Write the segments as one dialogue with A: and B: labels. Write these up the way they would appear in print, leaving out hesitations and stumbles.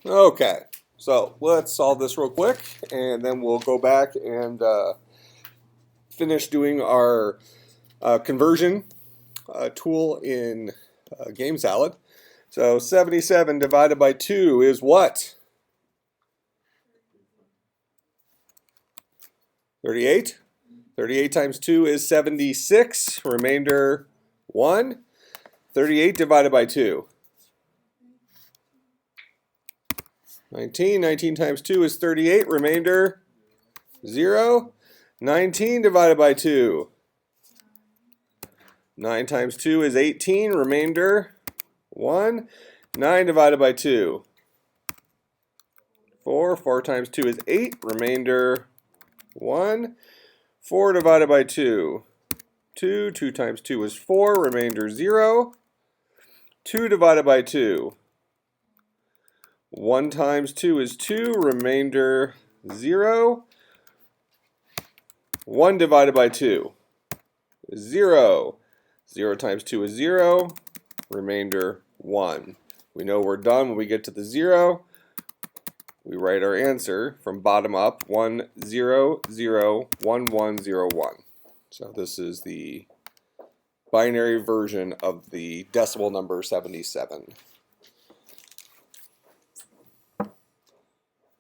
A: Okay, so let's solve this real quick, and then we'll go back and finish doing our conversion tool in Game Salad. So 77 divided by 2 is what? 38. 38 times 2 is 76. Remainder 1. 38 divided by 2. 19. 19 times 2 is 38. Remainder 0. 19 divided by 2. 9 times 2 is 18. Remainder 1. 9 divided by 2. 4. 4 times 2 is 8. Remainder 1. 4 divided by 2. 2. 2 times 2 is 4. Remainder 0. 2 divided by 2. 1 times 2 is 2. Remainder 0. 1 divided by 2 is 0. 0 times 2 is 0. Remainder 1. We know we're done when we get to the 0. We write our answer from bottom up, 1, 0, 0, 1, 1, 0, 1. So this is the binary version of the decimal number 77.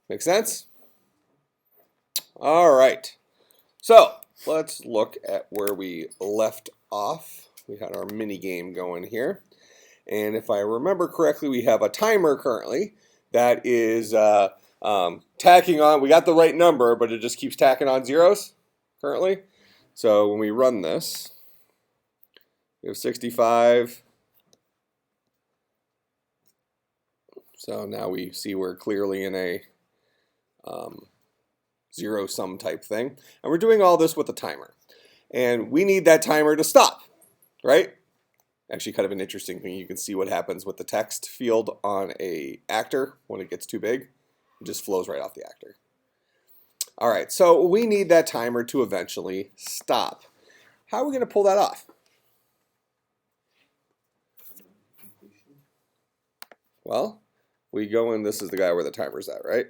A: Make sense? All right. So let's look at where we left off. We had our mini game going here. And if I remember correctly, we have a timer currently that is tacking on. We got the right number, but it just keeps tacking on zeros currently. So when we run this, we have 65. So now we see we're clearly in a zero sum type thing. And we're doing all this with a timer. And we need that timer to stop, right? Actually, kind of an interesting thing. You can see what happens with the text field on a actor when it gets too big. It just flows right off the actor. All right, so we need that timer to eventually stop. How are we going to pull that off? Well, we go in, this is the guy where the timer's at, right?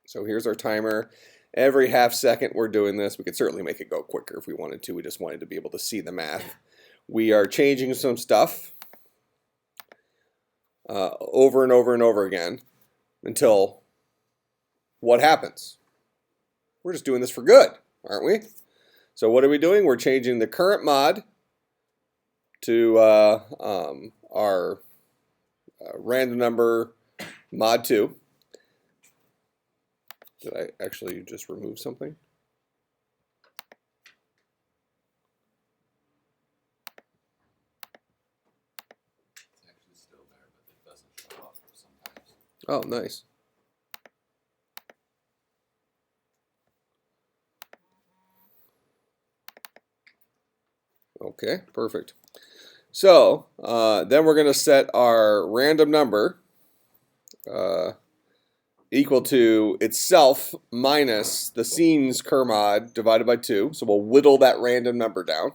A: So here's our timer. Every half second we're doing this. We could certainly make it go quicker if we wanted to. We just wanted to be able to see the math. We are changing some stuff over and over and over again until what happens? We're just doing this for good, aren't we? So what are we doing? We're changing the current mod to our random number mod 2. Did I actually just remove something?
B: It's actually still there, but it doesn't show up sometimes.
A: Oh, nice. Okay, perfect. So then we're going to set our random number equal to itself minus the scene's cur mod divided by 2. So we'll whittle that random number down.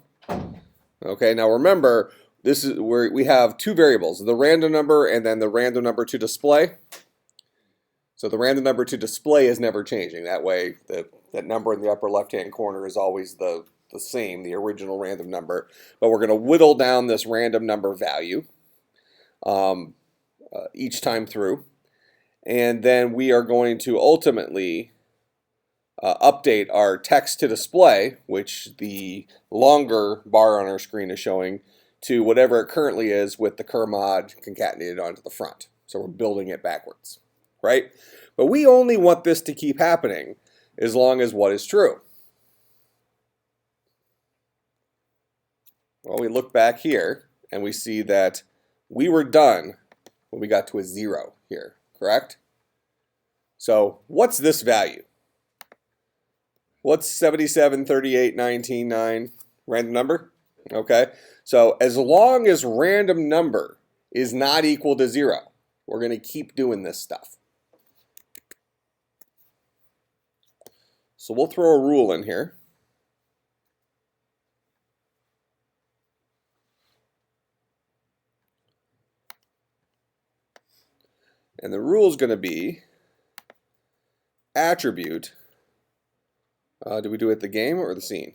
A: Okay, now remember, this is where we have two variables, the random number and then the random number to display. So the random number to display is never changing. That way, that number in the upper left-hand corner is always the same, the original random number. But we're going to whittle down this random number value each time through. And then we are going to ultimately update our text to display, which the longer bar on our screen is showing, to whatever it currently is with the cur mod concatenated onto the front. So we're building it backwards, right? But we only want this to keep happening as long as what is true. Well, we look back here and we see that we were done when we got to a 0 here, correct? So what's this value? What's 77, 38, 19, 9? Random number? Okay. So as long as random number is not equal to 0, we're going to keep doing this stuff. So we'll throw a rule in here. And the rule is going to be attribute. Do we do it the game or the scene?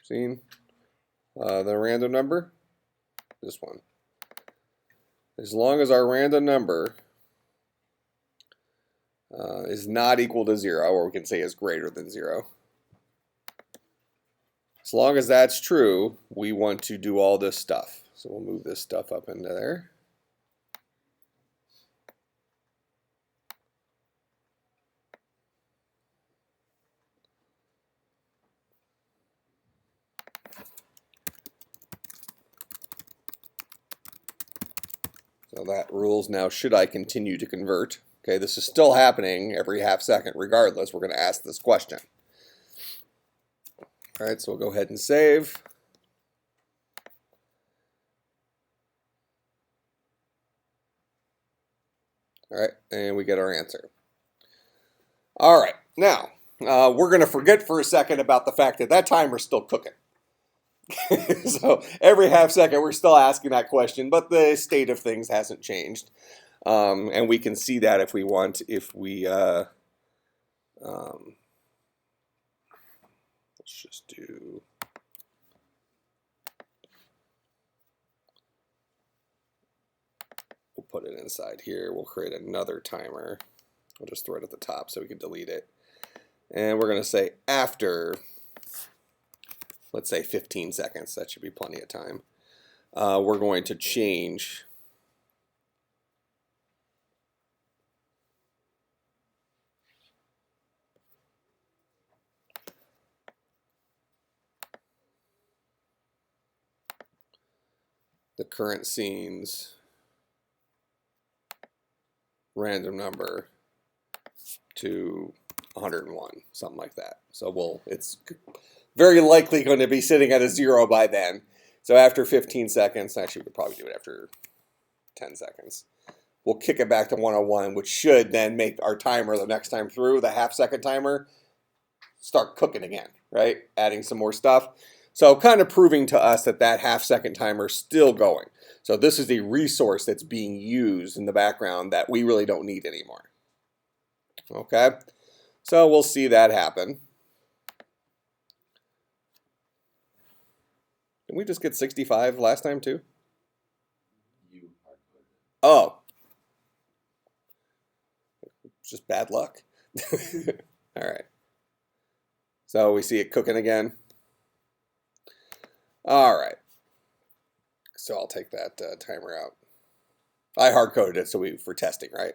A: Scene. The random number. This one. As long as our random number is not equal to 0, or we can say is greater than 0. As long as that's true, we want to do all this stuff. So we'll move this stuff up into there. So that rules now, should I continue to convert? Okay, this is still happening every half second regardless. We're going to ask this question. All right, so we'll go ahead and save. All right, and we get our answer. All right, now we're going to forget for a second about the fact that that timer's still cooking. So every half second we're still asking that question, but the state of things hasn't changed. And we can see that if we want, if we, let's just do, we'll put it inside here. We'll create another timer. We'll just throw it at the top so we can delete it. And we're going to say after, let's say 15 seconds. That should be plenty of time. We're going to change the current scene's random number to 101, something like that. So it's very likely going to be sitting at a 0 by then. So after 15 seconds, actually we could probably do it after 10 seconds. We'll kick it back to 101, which should then make our timer the next time through, the half-second timer, start cooking again, right? Adding some more stuff. So kind of proving to us that that half-second timer is still going. So this is a resource that's being used in the background that we really don't need anymore. Okay, so we'll see that happen. Didn't we just get 65 last time too?
B: You hard-coded it.
A: Oh. It's just bad luck. All right. So we see it cooking again. All right. So I'll take that timer out. I hard-coded it so for testing, right?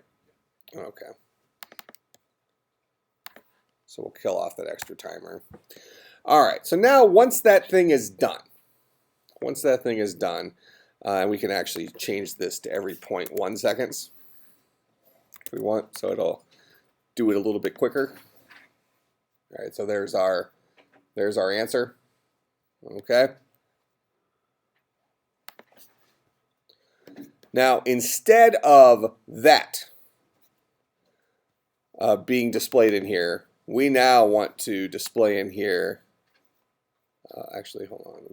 A: Okay. So we'll kill off that extra timer. All right. So now once that thing is done, we can actually change this to every 0.1 seconds if we want, so it'll do it a little bit quicker. All right, so there's our answer. Okay. Now, instead of that being displayed in here, we now want to display in here. Actually, hold on.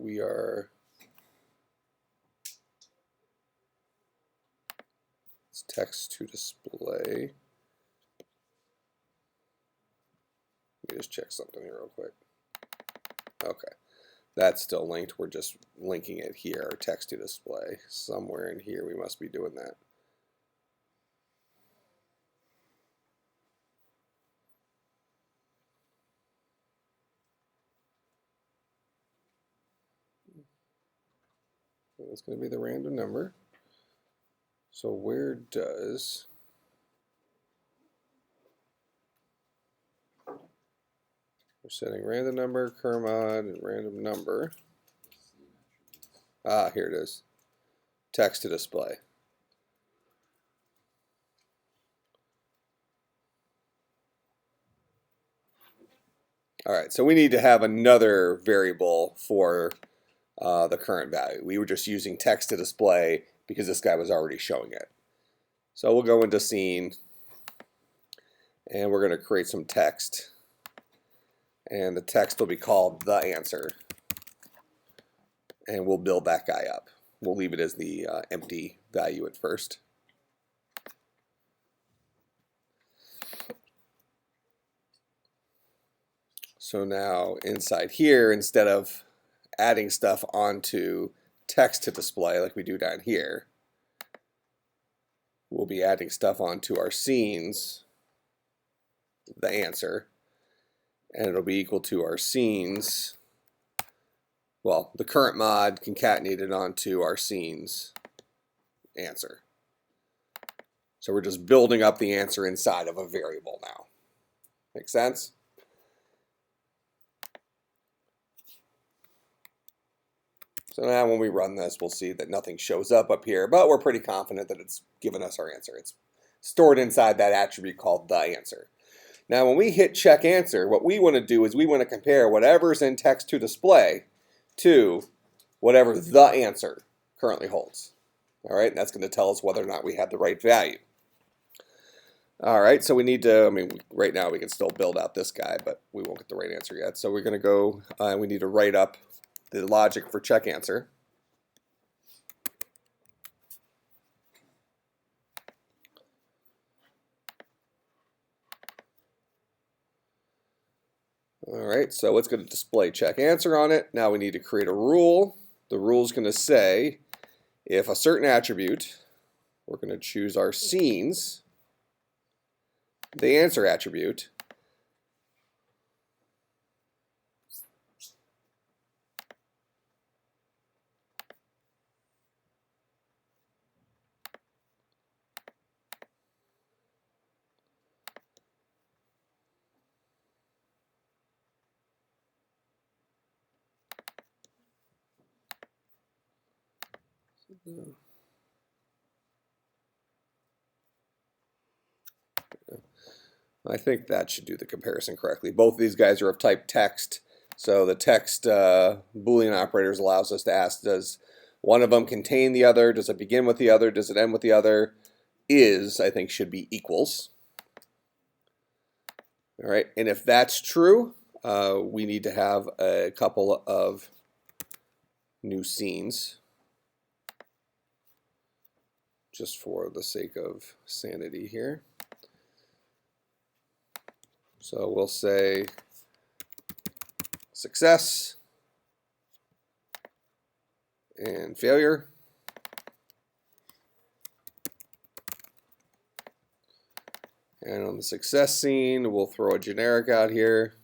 A: It's text to display. Let me just check something here real quick. Okay. That's still linked. We're just linking it here, our text to display. Somewhere in here we must be doing that. So that's going to be the random number. So where does we're setting random number, Kermod, and random number. Ah, here it is. Text to display. All right, so we need to have another variable for the current value. We were just using text to display because this guy was already showing it. So we'll go into scene, and we're going to create some text. And the text will be called the answer. And we'll build that guy up. We'll leave it as the empty value at first. So now inside here, instead of adding stuff onto text to display like we do down here, we'll be adding stuff onto our scenes, the answer, and it'll be equal to our scenes, well, the current mod concatenated onto our scenes answer. So we're just building up the answer inside of a variable now. Make sense? So now when we run this, we'll see that nothing shows up here, but we're pretty confident that it's given us our answer. It's stored inside that attribute called the answer. Now when we hit check answer, what we want to do is we want to compare whatever's in text to display to whatever the answer currently holds. All right, and that's going to tell us whether or not we have the right value. All right, so we need to, I mean, right now we can still build out this guy, but we won't get the right answer yet. So we're going to go, we need to write up the logic for check answer. All right, so it's going to display check answer on it. Now we need to create a rule. The rule is going to say if a certain attribute, we're going to choose our scenes, the answer attribute, I think that should do the comparison correctly. Both of these guys are of type text, so the text Boolean operators allows us to ask, does one of them contain the other? Does it begin with the other? Does it end with the other? Is, I think, should be equals. All right, and if that's true, we need to have a couple of new scenes, just for the sake of sanity here. So we'll say success and failure. And on the success scene, we'll throw a generic out here.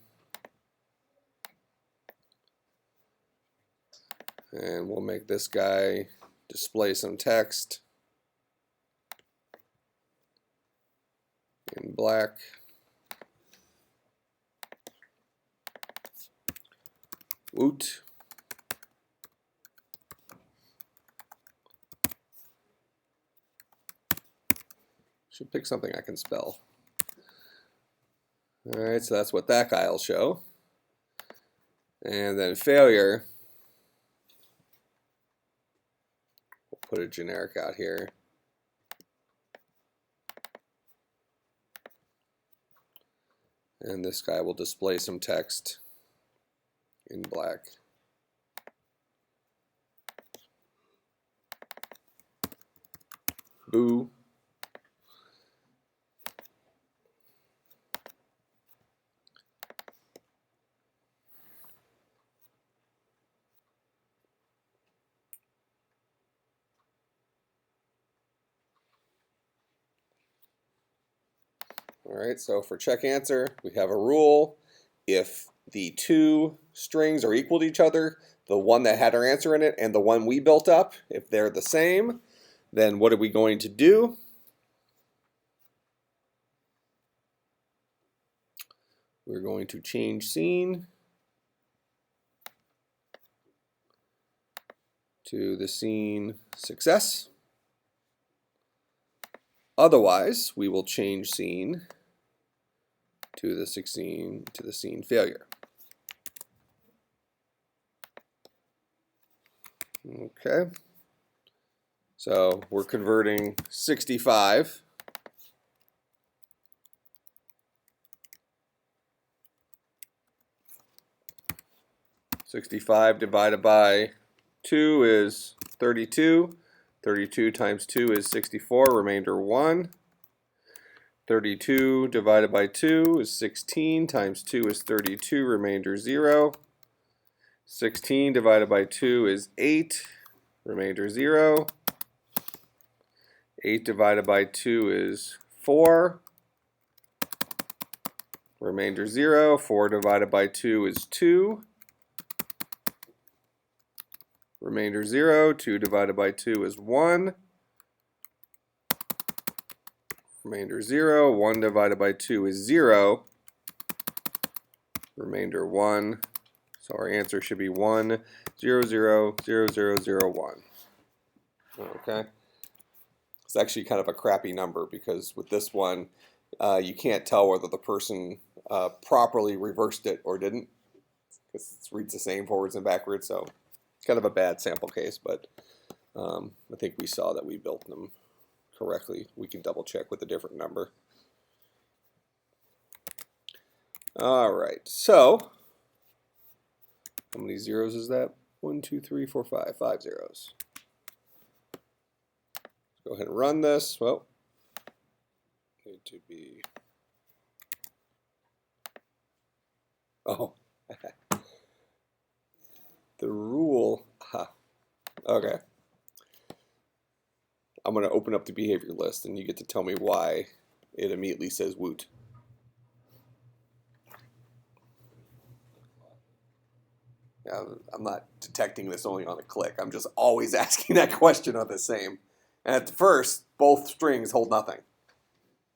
A: And we'll make this guy display some text in black. Woot. Should pick something I can spell. All right, so that's what that guy will show. And then failure, we'll put a generic out here. And this guy will display some text in black. Boo. All right, so for check answer, we have a rule. If the two strings are equal to each other, the one that had our answer in it and the one we built up, if they're the same, then what are we going to do? We're going to change scene to the scene success. Otherwise, we will change scene to the scene failure. Okay. So we're converting 65 divided by 2 is 32. 32 times 2 is 64, remainder 1. 32 divided by 2 is 16, times 2 is 32, remainder 0. 16 divided by 2 is 8, remainder 0. 8 divided by 2 is 4, remainder 0. 4 divided by 2 is 2, remainder 0. 2 divided by 2 is 1, remainder 0. 1 divided by 2 is 0, remainder 1. So our answer should be 1, 0, 0, 0, 0, 0, 1. Okay. It's actually kind of a crappy number because with this one, you can't tell whether the person properly reversed it or didn't, because it reads the same forwards and backwards. So it's kind of a bad sample case, but I think we saw that we built them correctly. We can double check with a different number. All right, so how many zeros is that? 1, 2, 3, 4, 5. 5 zeros. Go ahead and run this. Well, need to be. Oh, the rule. Okay. I'm going to open up the behavior list, and you get to tell me why it immediately says woot. Yeah, I'm not detecting this only on a click. I'm just always asking that question on the same. And at first, both strings hold nothing.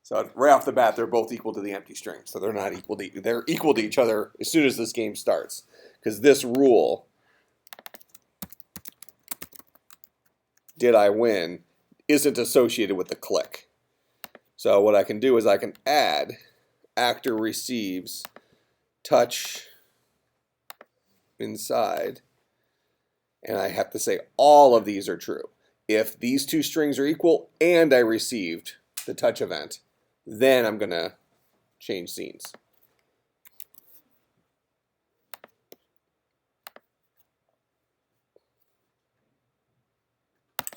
A: So right off the bat, they're both equal to the empty string. So they're not equal to, they're equal to each other as soon as this game starts. Because this rule, did I win, isn't associated with the click. So what I can do is I can add actor receives touch inside, and I have to say all of these are true. If these two strings are equal and I received the touch event, then I'm going to change scenes.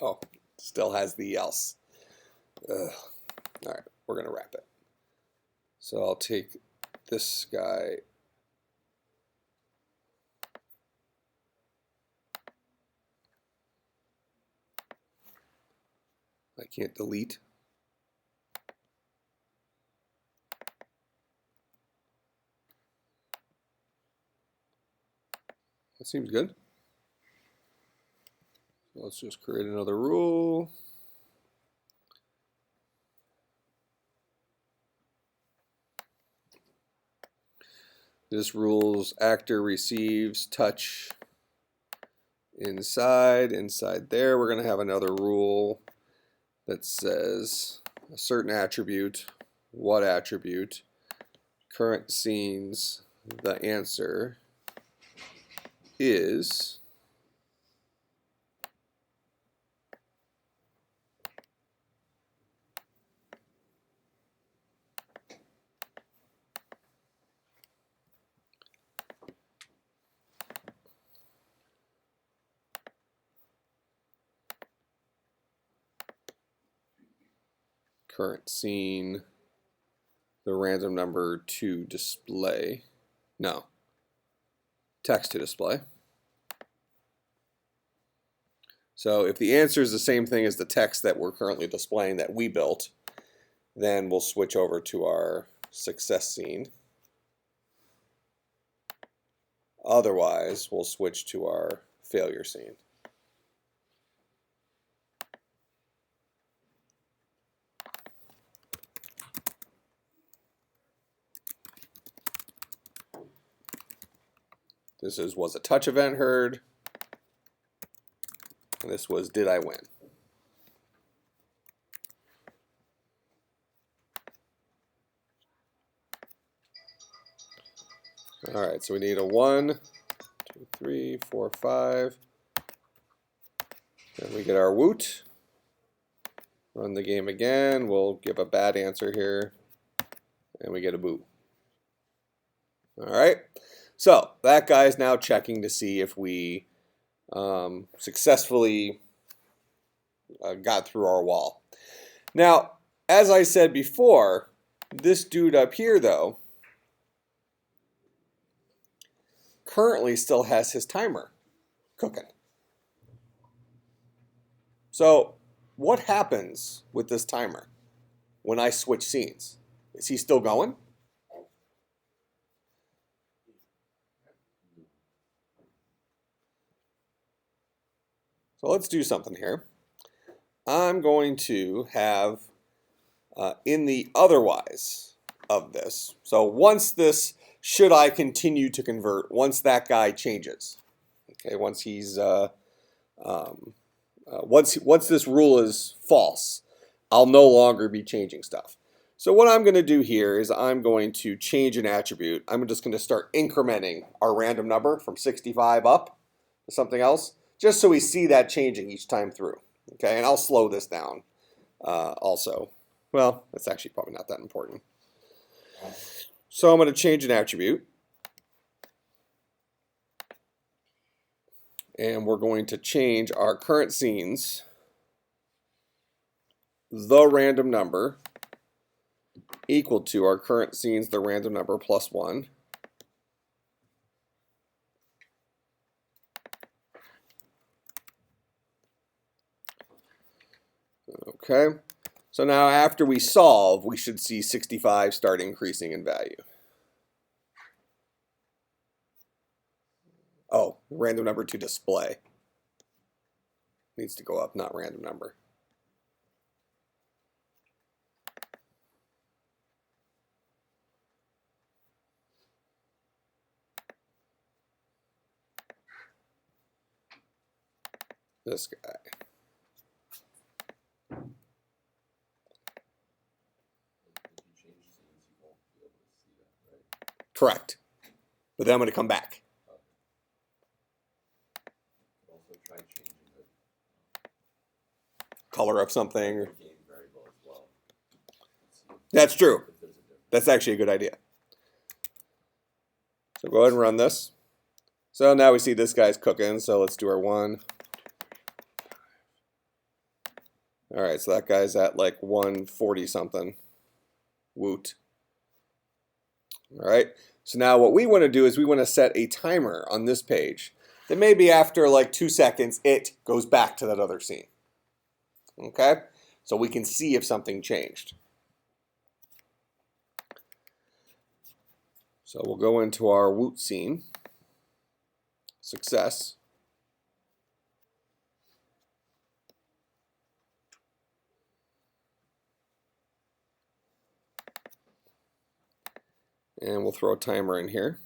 A: Oh, still has the else. Ugh. All right, we're going to wrap it. So I'll take this guy. I can't delete. That seems good. Let's just create another rule. This rule's actor receives touch inside. Inside there, we're going to have another rule that says a certain attribute, what attribute, current scenes, the answer is current scene, the random number to display, no, text to display. So if the answer is the same thing as the text that we're currently displaying that we built, then we'll switch over to our success scene. Otherwise, we'll switch to our failure scene. This is, was a touch event heard? And this was, did I win? All right, so we need a 1, 2, 3, 4, 5. Then we get our woot. Run the game again. We'll give a bad answer here. And we get a boo. All right. So that guy's now checking to see if we successfully got through our wall. Now, as I said before, This dude up here, though, currently still has his timer cooking. So what happens with this timer when I switch scenes? Is he still going? So let's do something here. I'm going to have in the otherwise of this. So once this, should I continue to convert, once that guy changes, okay, once he's, once this rule is false, I'll no longer be changing stuff. So what I'm going to do here is I'm going to change an attribute. I'm just going to start incrementing our random number from 65 up to something else, just so we see that changing each time through. Okay, and I'll slow this down also. Well, that's actually probably not that important. So I'm going to change an attribute. And we're going to change our current scenes, the random number, equal to our current scenes, the random number plus 1. Okay, so now after we solve, we should see 65 start increasing in value. Oh, random number to display needs to go up, not random number. This guy. Correct. But then I'm going to come back.
B: Also try changing the
A: Color of something.
B: game variable as well.
A: That's true.
B: If there's a difference.
A: That's actually a good idea. So go ahead and run this. So now we see this guy's cooking. So let's do our 1. All right, so that guy's at like 140 something. Woot. All right, so now what we want to do is we want to set a timer on this page that maybe after like 2 seconds, it goes back to that other scene. Okay, so we can see if something changed. So we'll go into our woot scene, success. And we'll throw a timer in here.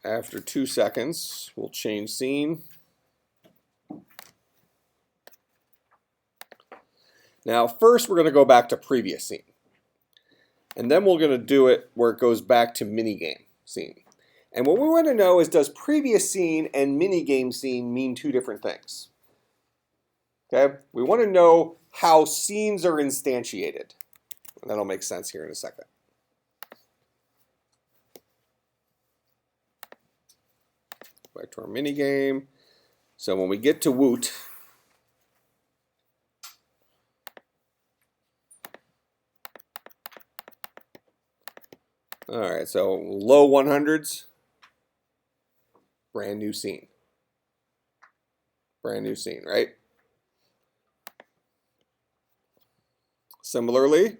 A: After 2 seconds, we'll change scene. Now, first we're going to go back to previous scene. And then we're going to do it where it goes back to minigame scene. And what we want to know is, does previous scene and minigame scene mean 2 different things? Okay, we want to know how scenes are instantiated. And that'll make sense here in a second. Back to our minigame. So when we get to woot, all right, so low 100s, brand new scene. Brand new scene, right? Similarly,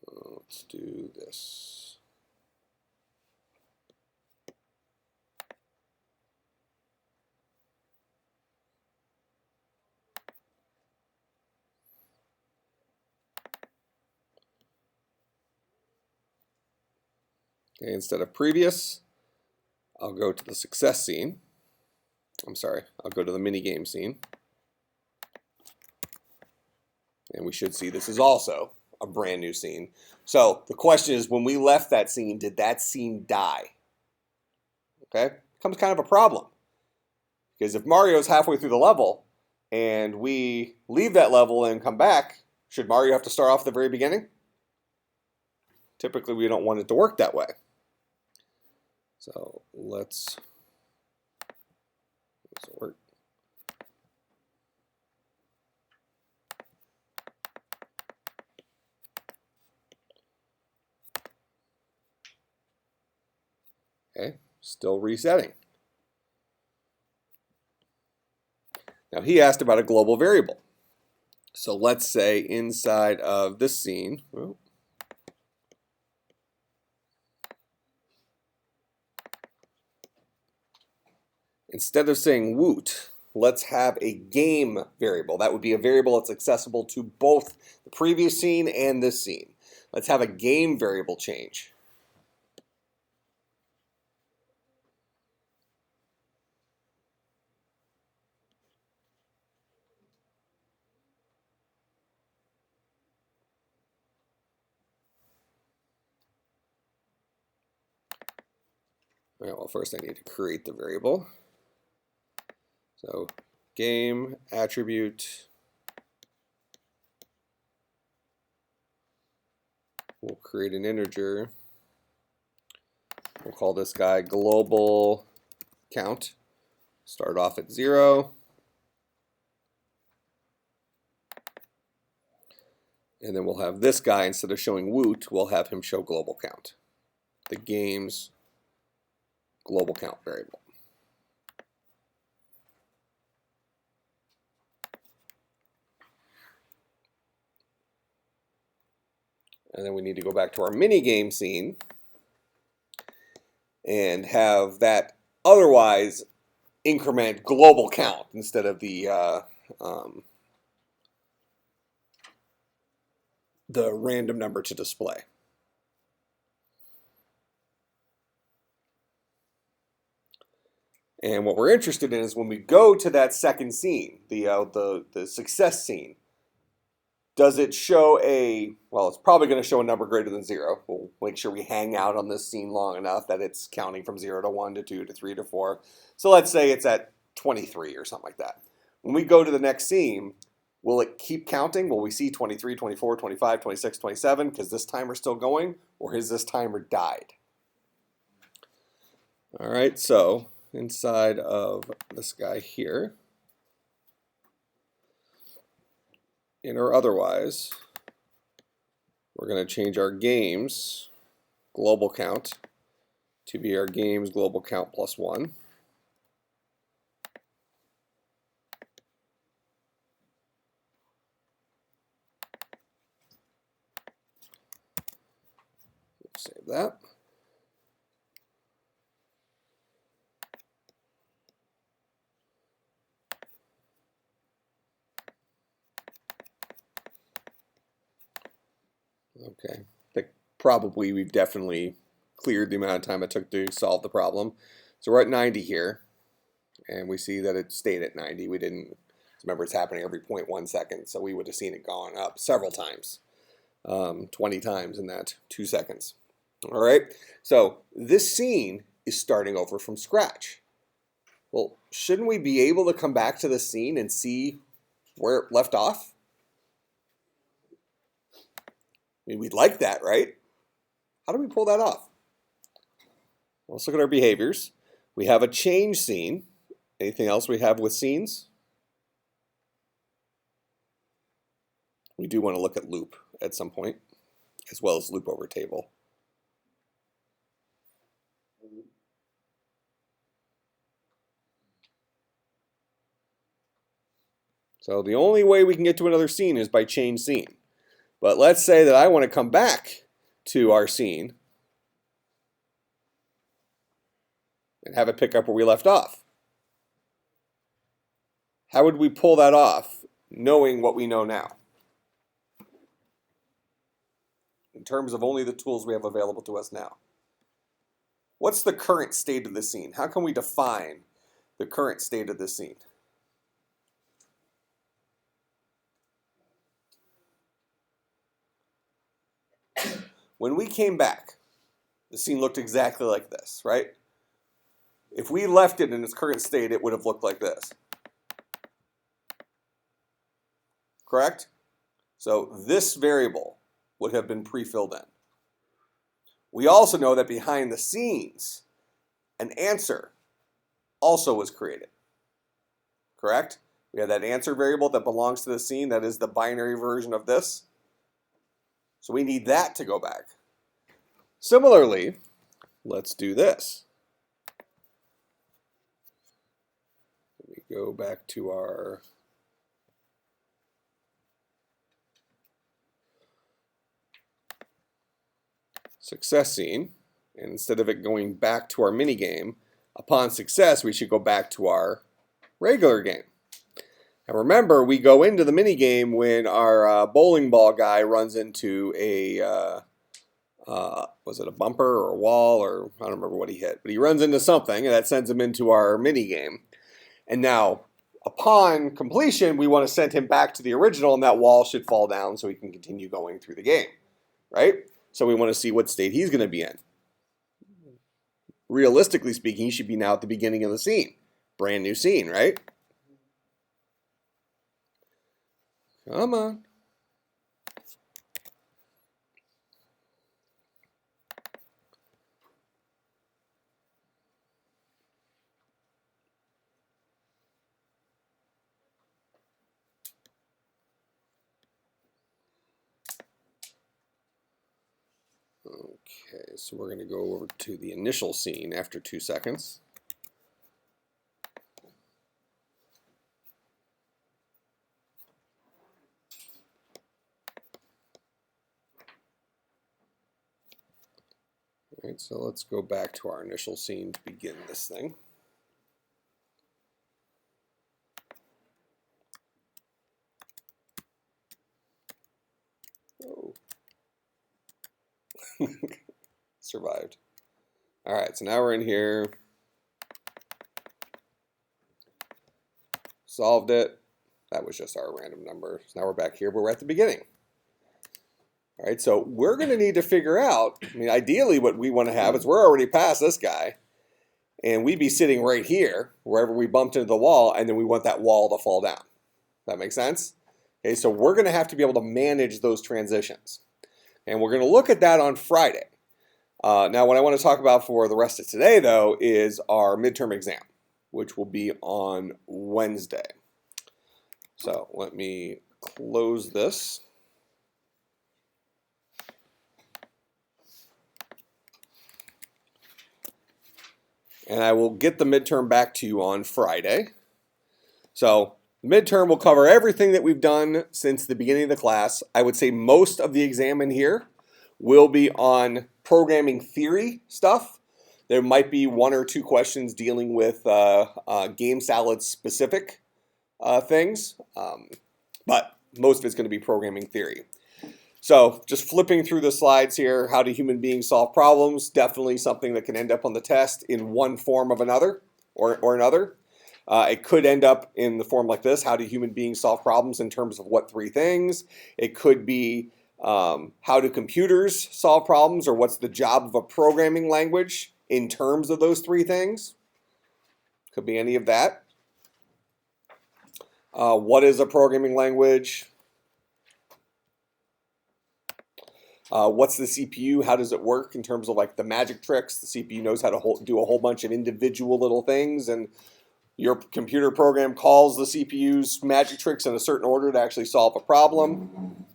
A: let's do this. Okay, instead of previous, I'll go to the success scene. I'm sorry, I'll go to the minigame scene. And we should see this is also a brand new scene. So the question is, when we left that scene, did that scene die? Okay, becomes kind of a problem. Because if Mario's halfway through the level and we leave that level and come back, should Mario have to start off at the very beginning? Typically, we don't want it to work that way. So let's work. Okay, still resetting. Now he asked about a global variable. So let's say inside of this scene, well, instead of saying woot, let's have a game variable. That would be a variable that's accessible to both the previous scene and this scene. Let's have a game variable change. All right, well, first I need to create the variable. So game attribute, we'll create an integer. We'll call this guy global count. Start off at 0. And then we'll have this guy, instead of showing woot, we'll have him show global count. The game's global count variable. And then we need to go back to our mini game scene and have that otherwise increment global count instead of the random number to display. And what we're interested in is when we go to that second scene, the success scene, does it show a, well, it's probably going to show a number greater than 0. We'll make sure we hang out on this scene long enough that it's counting from 0 to 1 to 2 to 3 to 4. So let's say it's at 23 or something like that. When we go to the next scene, will it keep counting? Will we see 23, 24, 25, 26, 27 because this timer's still going, or has this timer died? All right, so inside of this guy here, in or otherwise, we're going to change our games global count to be our games global count plus 1. Save that. Okay, I think probably we've definitely cleared the amount of time it took to solve the problem. So we're at 90 here, and we see that it stayed at 90. We didn't, remember it's happening every 0.1 second, so we would have seen it going up several times, 20 times in that 2 seconds. All right, so this scene is starting over from scratch. Well, shouldn't we be able to come back to the scene and see where it left off? I mean, we'd like that, right? How do we pull that off? Well, let's look at our behaviors. We have a change scene. Anything else we have with scenes? We do want to look at loop at some point, as well as loop over table. So the only way we can get to another scene is by change scene. But let's say that I want to come back to our scene and have it pick up where we left off. How would we pull that off, knowing what we know now? In terms of only the tools we have available to us now. What's the current state of the scene? How can we define the current state of the scene? When we came back, the scene looked exactly like this, right? If we left it in its current state, it would have looked like this. Correct? So this variable would have been pre-filled in. We also know that behind the scenes, an answer also was created. Correct? We have that answer variable that belongs to the scene. That is the binary version of this. So we need that to go back. Similarly, let's do this. Let me go back to our success scene. And instead of it going back to our mini game, upon success, we should go back to our regular game. And remember, we go into the mini game when our bowling ball guy runs into a, was it a bumper or a wall, or I don't remember what he hit, but he runs into something, and that sends him into our mini game. And now, upon completion, we want to send him back to the original, and that wall should fall down so he can continue going through the game, right? So we want to see what state he's going to be in. Realistically speaking, he should be now at the beginning of the scene. Brand new scene, right? Come on. Okay, so we're going to go over to the initial scene after 2 seconds. All right, so let's go back to our initial scene to begin this thing. Oh. Survived. All right, so now we're in here. Solved it. That was just our random number. So now we're back here, but we're at the beginning. All right, so we're going to need to figure out, I mean, ideally what we want to have is we're already past this guy, and we'd be sitting right here, wherever we bumped into the wall, and then we want that wall to fall down. That make sense? Okay, so we're going to have to be able to manage those transitions. And we're going to look at that on Friday. Now, what I want to talk about for the rest of today, though, is our midterm exam, which will be on Wednesday. So let me close this. And I will get the midterm back to you on Friday. So the midterm will cover everything that we've done since the beginning of the class. I would say most of the exam in here will be on programming theory stuff. There might be 1 or 2 questions dealing with game salad specific things, but most of it's going to be programming theory. So just flipping through the slides here, how do human beings solve problems? Definitely something that can end up on the test in one form of another or another. It could end up in the form like this. How do human beings solve problems in terms of what 3 things? It could be how do computers solve problems, or what's the job of a programming language in terms of those 3 things? Could be any of that. What is a programming language? What's the CPU? How does it work in terms of like the magic tricks? The CPU knows how to do a whole bunch of individual little things, and your computer program calls the CPU's magic tricks in a certain order to actually solve a problem.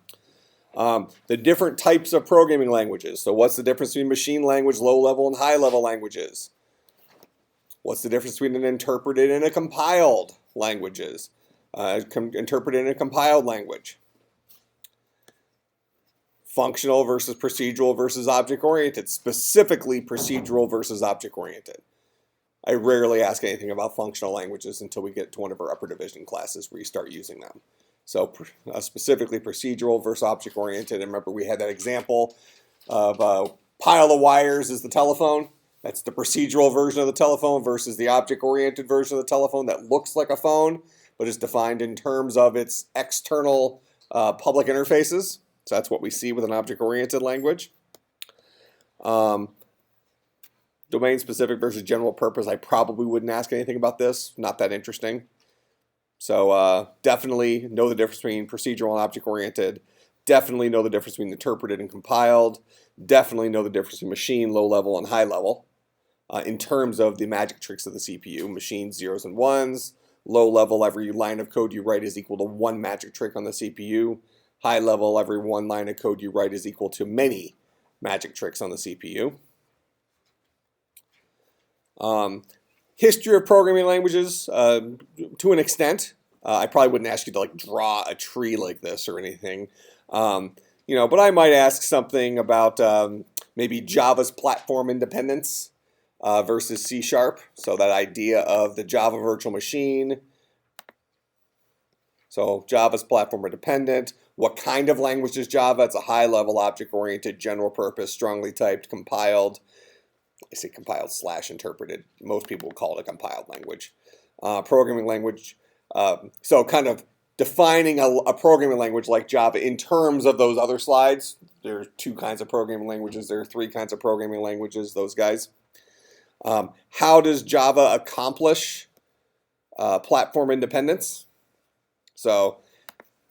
A: The different types of programming languages. So what's the difference between machine language, low-level, and high-level languages? What's the difference between an interpreted and a compiled languages? Interpreted and a compiled language. Functional versus procedural versus object-oriented, specifically procedural versus object-oriented. I rarely ask anything about functional languages until we get to one of our upper division classes where you start using them. So specifically procedural versus object-oriented. And remember, we had that example of a pile of wires is the telephone. That's the procedural version of the telephone versus the object-oriented version of the telephone that looks like a phone, but is defined in terms of its external public interfaces. So that's what we see with an object-oriented language. Domain-specific versus general purpose. I probably wouldn't ask anything about this. Not that interesting. So definitely know the difference between procedural and object-oriented. Definitely know the difference between interpreted and compiled. Definitely know the difference between machine, low-level, and high-level. in terms of the magic tricks of the CPU. Machines, zeros and ones. Low level, every line of code you write is equal to one magic trick on the CPU. High level, every one line of code you write is equal to many magic tricks on the CPU. History of programming languages, to an extent. I probably wouldn't ask you to like draw a tree like this or anything. But I might ask something about maybe Java's platform independence versus C#. So that idea of the Java virtual machine. So Java's platform independent. What kind of language is Java? It's a high-level, object-oriented, general-purpose, strongly typed, compiled. I say compiled / interpreted. Most people will call it a compiled language. Programming language. So kind of defining a programming language like Java in terms of those other slides. There are 2 kinds of programming languages. There are 3 kinds of programming languages, those guys. How does Java accomplish platform independence? So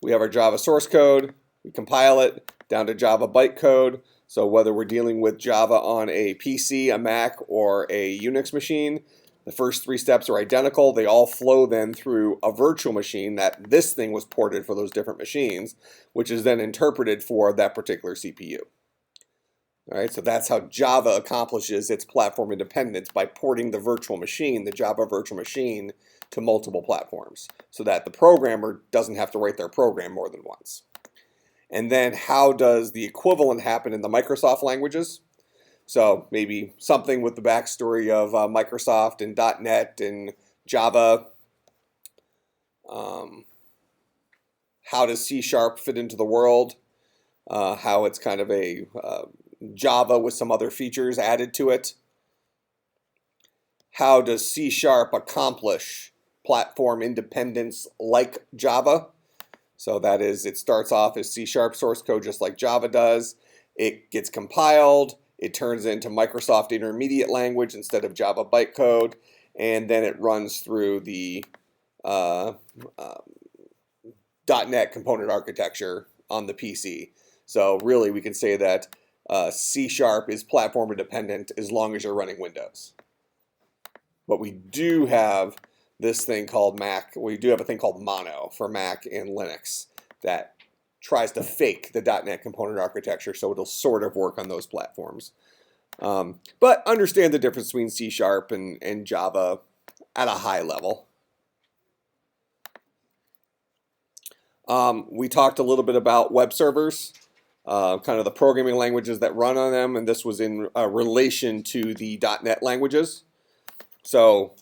A: we have our Java source code, we compile it down to Java bytecode. So whether we're dealing with Java on a PC, a Mac, or a Unix machine, the first 3 steps are identical. They all flow then through a virtual machine that this thing was ported for those different machines, which is then interpreted for that particular CPU. All right, so that's how Java accomplishes its platform independence, by porting the virtual machine, the Java virtual machine, to multiple platforms, so that the programmer doesn't have to write their program more than once. And then how does the equivalent happen in the Microsoft languages? So maybe something with the backstory of Microsoft and .NET and Java. How does C# fit into the world? How it's kind of a Java with some other features added to it. How does C# accomplish platform independence like Java? So that is, it starts off as C# source code just like Java does. It gets compiled. It turns into Microsoft Intermediate Language instead of Java bytecode. And then it runs through the .NET component architecture on the PC. So really we can say that C# is platform independent as long as you're running Windows. But we do have this thing called Mac. We do have a thing called Mono for Mac and Linux that tries to fake the .NET component architecture, so it'll sort of work on those platforms. But understand the difference between C# and Java at a high level. We talked a little bit about web servers, kind of the programming languages that run on them, and this was in relation to the .NET languages. So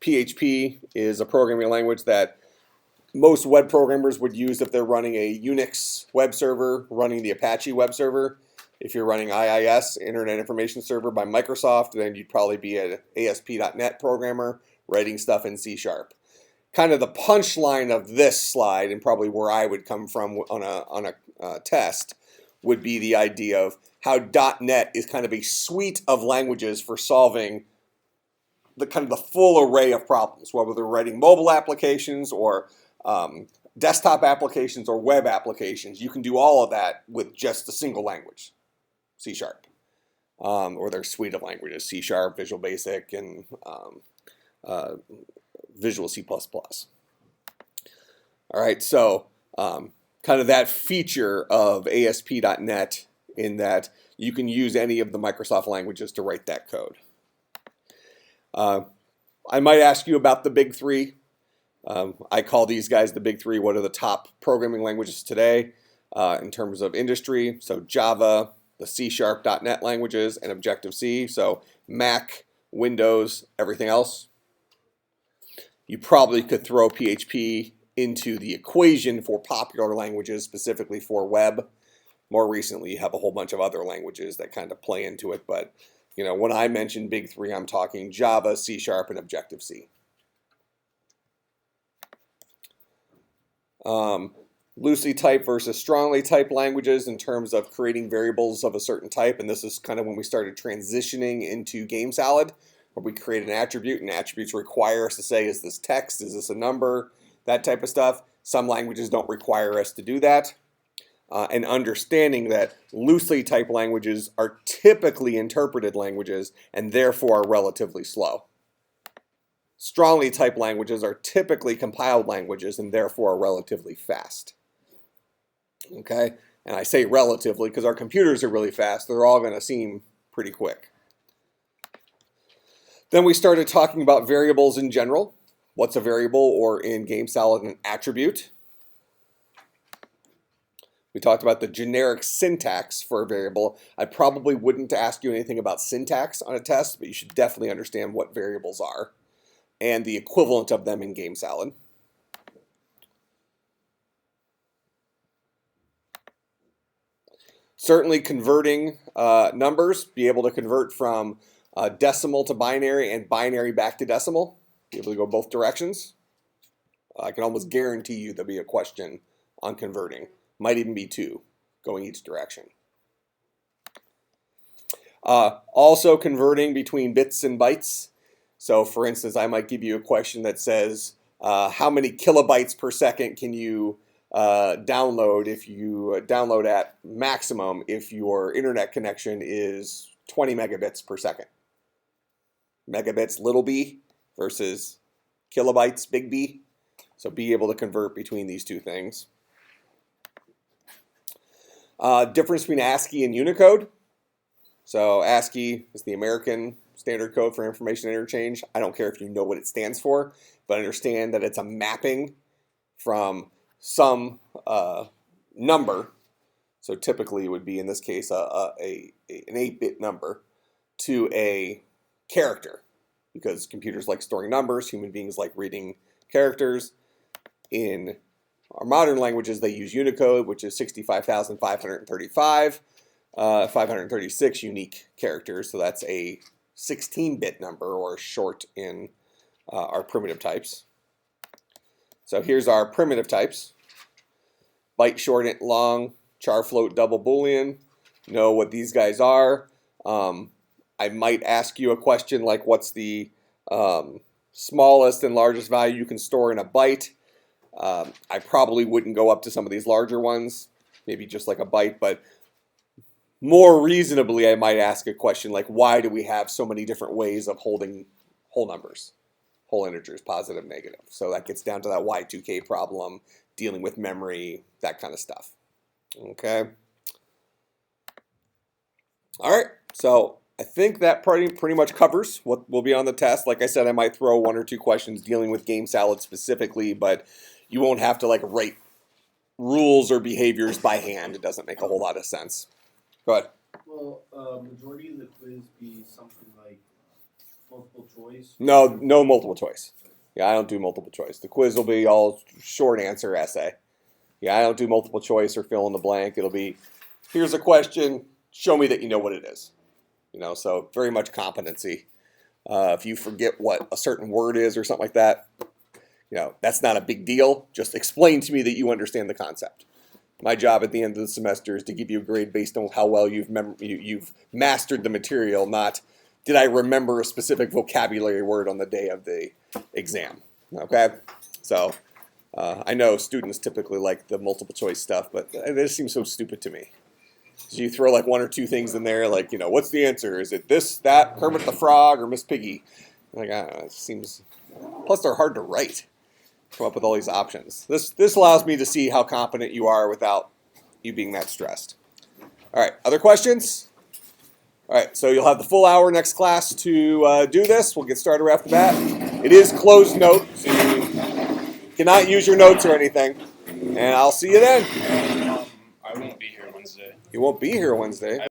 A: PHP is a programming language that most web programmers would use if they're running a Unix web server, running the Apache web server. If you're running IIS, Internet Information Server by Microsoft, then you'd probably be an ASP.NET programmer writing stuff in C#. Kind of the punchline of this slide, and probably where I would come from on a test, would be the idea of how .NET is kind of a suite of languages for solving the kind of the full array of problems, whether they're writing mobile applications or desktop applications or web applications. You can do all of that with just a single language, C#, or their suite of languages, C#, Visual Basic, and Visual C++. All right, so kind of that feature of ASP.NET in that you can use any of the Microsoft languages to write that code. I might ask you about the big 3. I call these guys the big 3. What are the top programming languages today in terms of industry? So Java, the C# .NET languages, and Objective-C. So Mac, Windows, everything else. You probably could throw PHP into the equation for popular languages, specifically for web. More recently, you have a whole bunch of other languages that kind of play into it. But when I mention big 3, I'm talking Java, C#, and Objective-C. Loosely typed versus strongly typed languages in terms of creating variables of a certain type. And this is kind of when we started transitioning into Game Salad, where we create an attribute, and attributes require us to say, is this text, is this a number, that type of stuff. Some languages don't require us to do that. and understanding that loosely typed languages are typically interpreted languages and therefore are relatively slow. Strongly typed languages are typically compiled languages and therefore are relatively fast. Okay? And I say relatively because our computers are really fast. They're all going to seem pretty quick. Then we started talking about variables in general. What's a variable, or in GameSalad, an attribute? We talked about the generic syntax for a variable. I probably wouldn't ask you anything about syntax on a test, but you should definitely understand what variables are and the equivalent of them in GameSalad. Certainly converting numbers, be able to convert from decimal to binary and binary back to decimal, be able to go both directions. I can almost guarantee you there'll be a question on converting. Might even be two going each direction. Also converting between bits and bytes. So for instance, I might give you a question that says, how many kilobytes per second can you download if you download at maximum if your internet connection is 20 megabits per second? Megabits, little b, versus kilobytes, big B. So be able to convert between these two things. Difference between ASCII and Unicode. So ASCII is the American standard code for information interchange. I don't care if you know what it stands for, but understand that it's a mapping from some number. So typically it would be, in this case, an 8-bit number to a character, because computers like storing numbers, human beings like reading characters. In our modern languages, they use Unicode, which is 65,535, 536 unique characters. So that's a 16-bit number, or short in our primitive types. So here's our primitive types. Byte, short, int, long, char, float, double, boolean. Know what these guys are. I might ask you a question like, what's the smallest and largest value you can store in a byte? I probably wouldn't go up to some of these larger ones, maybe just like a byte, but more reasonably I might ask a question like, why do we have so many different ways of holding whole numbers, whole integers, positive, negative? So that gets down to that Y2K problem, dealing with memory, that kind of stuff. Okay. All right, so I think that pretty much covers what will be on the test. Like I said, I might throw one or two questions dealing with GameSalad specifically, but you won't have to like write rules or behaviors by hand. It doesn't make a whole lot of sense. Go ahead.
C: Will majority of the quiz be something like multiple choice?
A: No multiple choice. Yeah, I don't do multiple choice. The quiz will be all short answer essay. Yeah, I don't do multiple choice or fill in the blank. It'll be, here's a question, show me that you know what it is. So very much competency. If you forget what a certain word is or something like that, that's not a big deal. Just explain to me that you understand the concept. My job at the end of the semester is to give you a grade based on how well you've mastered the material, not did I remember a specific vocabulary word on the day of the exam. Okay? So I know students typically like the multiple choice stuff, but it just seems so stupid to me. So you throw like one or two things in there, like, what's the answer? Is it this, that, Kermit the Frog, or Miss Piggy? Like, I don't know, it seems, plus they're hard to write. Come up with all these options. This allows me to see how competent you are without you being that stressed. All right, other questions? All right, so you'll have the full hour next class to do this. We'll get started right off the bat. It is closed note, so you cannot use your notes or anything. And I'll see you then.
D: I won't be here Wednesday.
A: You won't be here Wednesday?